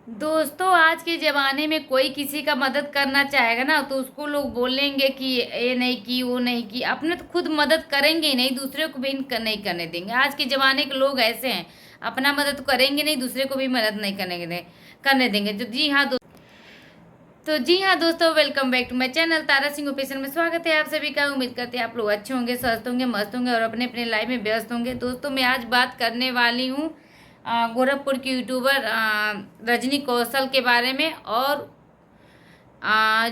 दोस्तों, आज के ज़माने में कोई किसी का मदद करना चाहेगा ना तो उसको लोग बोलेंगे कि ये नहीं की, वो नहीं की। अपने तो खुद मदद करेंगे ही नहीं, दूसरे को भी नहीं करने देंगे। आज के ज़माने के लोग ऐसे हैं, अपना मदद तो करेंगे नहीं, दूसरे को भी मदद नहीं करने देंगे। तो जी हाँ दोस्तों, welcome back to my channel Tara Singh official में स्वागत है आप सभी का। उम्मीद करते हैं आप लोग अच्छे होंगे, स्वस्थ होंगे, मस्त होंगे और अपने अपने लाइफ में व्यस्त होंगे। दोस्तों, मैं आज बात करने वाली हूँ गोरखपुर की यूट्यूबर रजनी कौशल के बारे में, और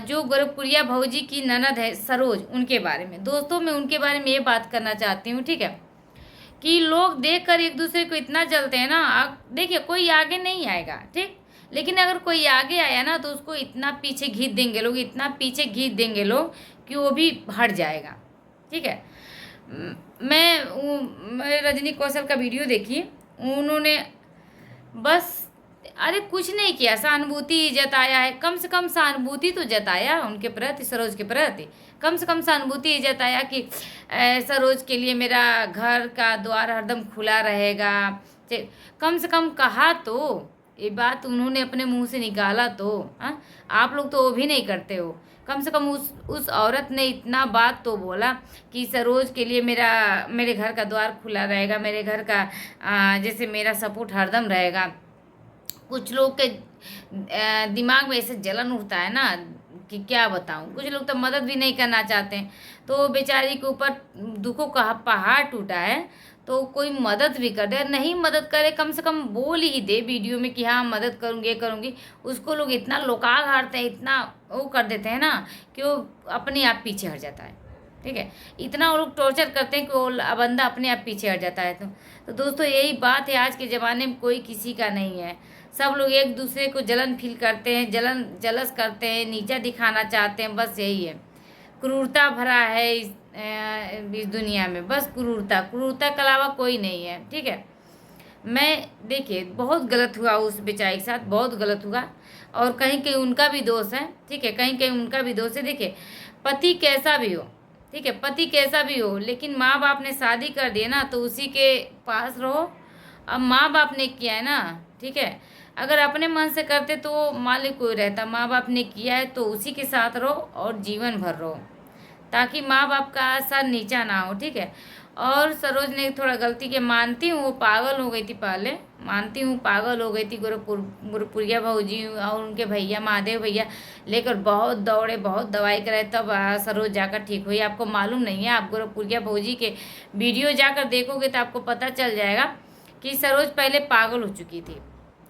जो गोरखपुरिया भौजी की ननद है सरोज, उनके बारे में। दोस्तों, मैं उनके बारे में ये बात करना चाहती हूँ, ठीक है, कि लोग देखकर एक दूसरे को इतना जलते हैं ना। देखिए, कोई आगे नहीं आएगा, ठीक, लेकिन अगर कोई आगे आया ना तो उसको इतना पीछे घींच देंगे लोग, इतना पीछे घींच देंगे लोग कि वो भी हट जाएगा, ठीक है। मैं रजनी कौशल का वीडियो देखी। उन्होंने बस, अरे कुछ नहीं किया, सहानुभूति जताया है। कम से कम सहानुभूति तो जताया उनके प्रति, सरोज के प्रति। कम से कम सहानुभूति जताया कि सरोज के लिए मेरा घर का द्वार हरदम खुला रहेगा। कम से कम कहा तो, ये बात उन्होंने अपने मुंह से निकाला तो। हाँ, आप लोग तो वो भी नहीं करते हो। कम से कम उस औरत ने इतना बात तो बोला कि सरोज के लिए मेरे घर का द्वार खुला रहेगा, मेरे घर का जैसे मेरा सपोर्ट हरदम रहेगा। कुछ लोग के दिमाग में ऐसे जलन उठता है ना कि क्या बताऊं। कुछ लोग तो मदद भी नहीं करना चाहते हैं, तो बेचारी के ऊपर दुखों का पहाड़ टूटा है तो कोई मदद भी कर दे। नहीं मदद करे, कम से कम बोल ही दे वीडियो में कि हाँ मदद करूँगी, ये करूँगी। उसको लोग इतना लोका घाटते हैं, इतना वो कर देते हैं ना कि वो अपने आप पीछे हट जाता है, ठीक है। इतना वो लोग टॉर्चर करते हैं कि वो बंदा अपने आप पीछे हट जाता है। तो दोस्तों, यही बात है, आज के ज़माने में कोई किसी का नहीं है। सब लोग एक दूसरे को जलन फील करते हैं, जलस करते हैं, नीचा दिखाना चाहते हैं। बस यही है, क्रूरता भरा है इस दुनिया में। बस क्रूरता के अलावा कोई नहीं है, ठीक है। मैं देखिए, बहुत गलत हुआ उस बेचारी के साथ, बहुत गलत हुआ। और कहीं कहीं उनका भी दोष है, ठीक है, कहीं कहीं उनका भी दोष है। देखिए, पति कैसा भी हो, ठीक है, पति कैसा भी हो, लेकिन माँ बाप ने शादी कर दिया ना तो उसी के पास रहो। अब माँ बाप ने किया है ना, ठीक है। अगर अपने मन से करते तो मालिक कोई रहता, माँ बाप ने किया है तो उसी के साथ रहो और जीवन भर रहो, ताकि माँ बाप का सर नीचा ना हो, ठीक है। और सरोज ने थोड़ा गलती की, मानती हूँ वो पागल हो गई थी पहले, मानती हूँ पागल हो गई थी। गोरखपुरिया भौजी और उनके भैया महादेव भैया लेकर बहुत दौड़े, बहुत दवाई कराए, तब सरोज जाकर ठीक हुई। आपको मालूम नहीं है, आप गोरखपुरिया भौजी के वीडियो जाकर देखोगे तो आपको पता चल जाएगा कि सरोज पहले पागल हो चुकी थी,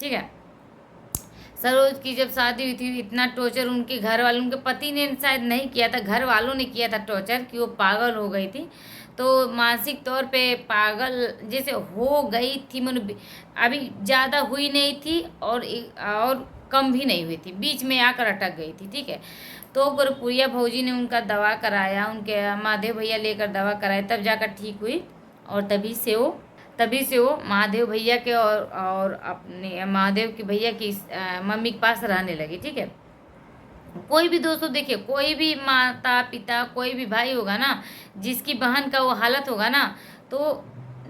ठीक है। सरोज की जब शादी हुई थी, इतना टॉर्चर उनके घर वालों, उनके पति ने शायद नहीं किया था, घर वालों ने किया था टॉर्चर, कि वो पागल हो गई थी। तो मानसिक तौर पे पागल जैसे हो गई थी, मन अभी ज़्यादा हुई नहीं थी और कम भी नहीं हुई थी, बीच में आकर अटक गई थी, ठीक है। तो गोरखपुरिया भौजी ने उनका दवा कराया, उनके महादेव भैया लेकर दवा कराया, तब जाकर ठीक हुई। और तभी से वो महादेव भैया के और अपने महादेव के भैया की मम्मी के पास रहने लगी, ठीक है। कोई भी दोस्तों देखिए, कोई भी माता पिता, कोई भी भाई होगा ना, जिसकी बहन का वो हालत होगा ना, तो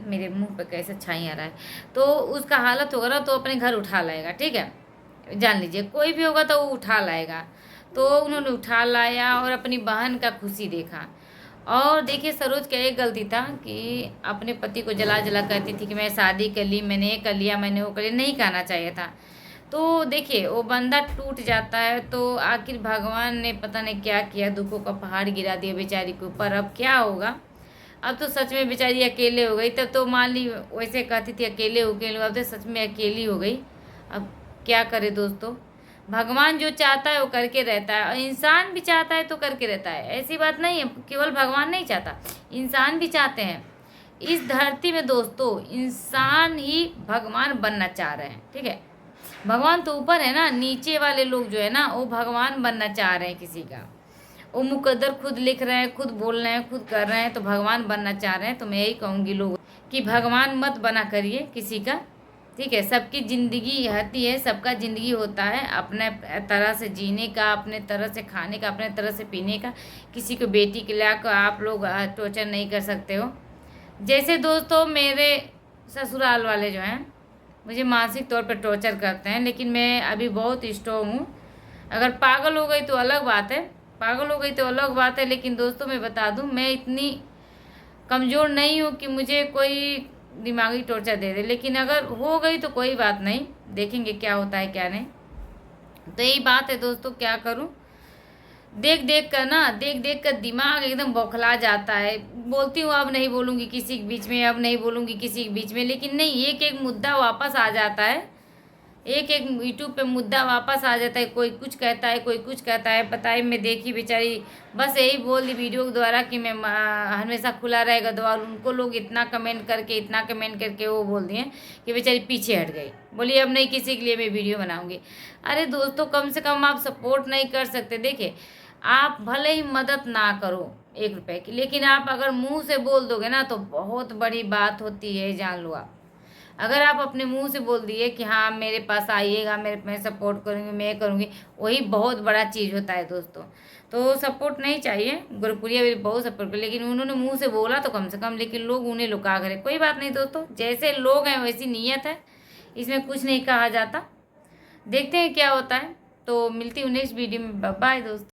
मेरे मुंह पे कैसे छाई आ रहा है, तो उसका हालत होगा ना तो अपने घर उठा लाएगा, ठीक है। जान लीजिए, कोई भी होगा तो वो उठा लाएगा। तो उन्होंने उठा लाया और अपनी बहन का खुशी देखा। और देखिए, सरोज का एक गलती था कि अपने पति को जला जला कहती थी कि मैं शादी कर ली, मैंने ये कर लिया, मैंने वो कर लिया। नहीं कहना चाहिए था। तो देखिए, वो बंदा टूट जाता है तो आखिर भगवान ने पता नहीं क्या किया, दुखों का पहाड़ गिरा दिया बेचारी के ऊपर। अब क्या होगा, अब तो सच में बेचारी अकेले हो गई। तब तो मान ली वैसे कहती थी अकेले हो गई, अब तो सच में अकेली हो गई। अब क्या करे दोस्तों, भगवान जो चाहता है वो करके रहता है, और इंसान भी चाहता है तो करके रहता है। ऐसी बात नहीं है केवल भगवान नहीं चाहता, इंसान भी चाहते हैं। इस धरती में दोस्तों इंसान ही भगवान बनना चाह रहे हैं, ठीक है। भगवान तो ऊपर है ना, नीचे वाले लोग जो है ना वो भगवान बनना चाह रहे हैं किसी का। वो मुकद्दर खुद लिख रहे हैं, खुद बोल रहे हैं, खुद कर रहे हैं, तो भगवान बनना चाह रहे हैं। तो मैं यही कहूँगी लोग कि भगवान मत बना करिए किसी का, ठीक है। सबकी ज़िंदगी आती है, सबका ज़िंदगी होता है, अपने तरह से जीने का, अपने तरह से खाने का, अपने तरह से पीने का। किसी को बेटी के लाकर आप लोग टॉर्चर नहीं कर सकते हो। जैसे दोस्तों, मेरे ससुराल वाले जो हैं, मुझे मानसिक तौर पर टॉर्चर करते हैं, लेकिन मैं अभी बहुत स्ट्रॉन्ग हूँ। अगर पागल हो गई तो अलग बात है, पागल हो गई तो अलग बात है, लेकिन दोस्तों मैं बता दूँ, मैं इतनी कमज़ोर नहीं हूँ कि मुझे कोई दिमागी टॉर्चर दे दे। लेकिन अगर हो गई तो कोई बात नहीं, देखेंगे क्या होता है क्या नहीं। तो यही बात है दोस्तों, क्या करूँ, देख देख कर दिमाग एकदम बौखला जाता है। बोलती हूँ अब नहीं बोलूँगी किसी के बीच में, अब नहीं बोलूँगी किसी के बीच में, लेकिन नहीं, एक एक मुद्दा वापस आ जाता है, एक एक यूट्यूब पे मुद्दा वापस आ जाता है। कोई कुछ कहता है, कोई कुछ कहता है। पता है, मैं देखी बेचारी बस यही बोल दी वीडियो के द्वारा कि मैं हमेशा खुला रहेगा द्वार। उनको लोग इतना कमेंट करके वो बोल दिए कि बेचारी पीछे हट गई, बोली अब नहीं किसी के लिए मैं वीडियो बनाऊंगी। अरे दोस्तों, कम से कम आप सपोर्ट नहीं कर सकते? देखिए, आप भले ही मदद ना करो 1 रुपए की, लेकिन आप अगर मुंह से बोल दोगे ना तो बहुत बड़ी बात होती है, जान लो आप। अगर आप अपने मुंह से बोल दिए कि हाँ मेरे पास आइएगा, मैं सपोर्ट करूँगी, मैं करूँगी, वही बहुत बड़ा चीज़ होता है दोस्तों। तो सपोर्ट नहीं चाहिए, गुरपुरिया भी बहुत सपोर्ट कर, लेकिन उन्होंने मुंह से बोला तो कम से कम, लेकिन लोग उन्हें लुका करे। कोई बात नहीं दोस्तों, जैसे लोग हैं वैसी नीयत है, इसमें कुछ नहीं कहा जाता। देखते हैं क्या होता है। तो मिलती हूँ नेक्स्ट वीडियो में, बाय दोस्तों।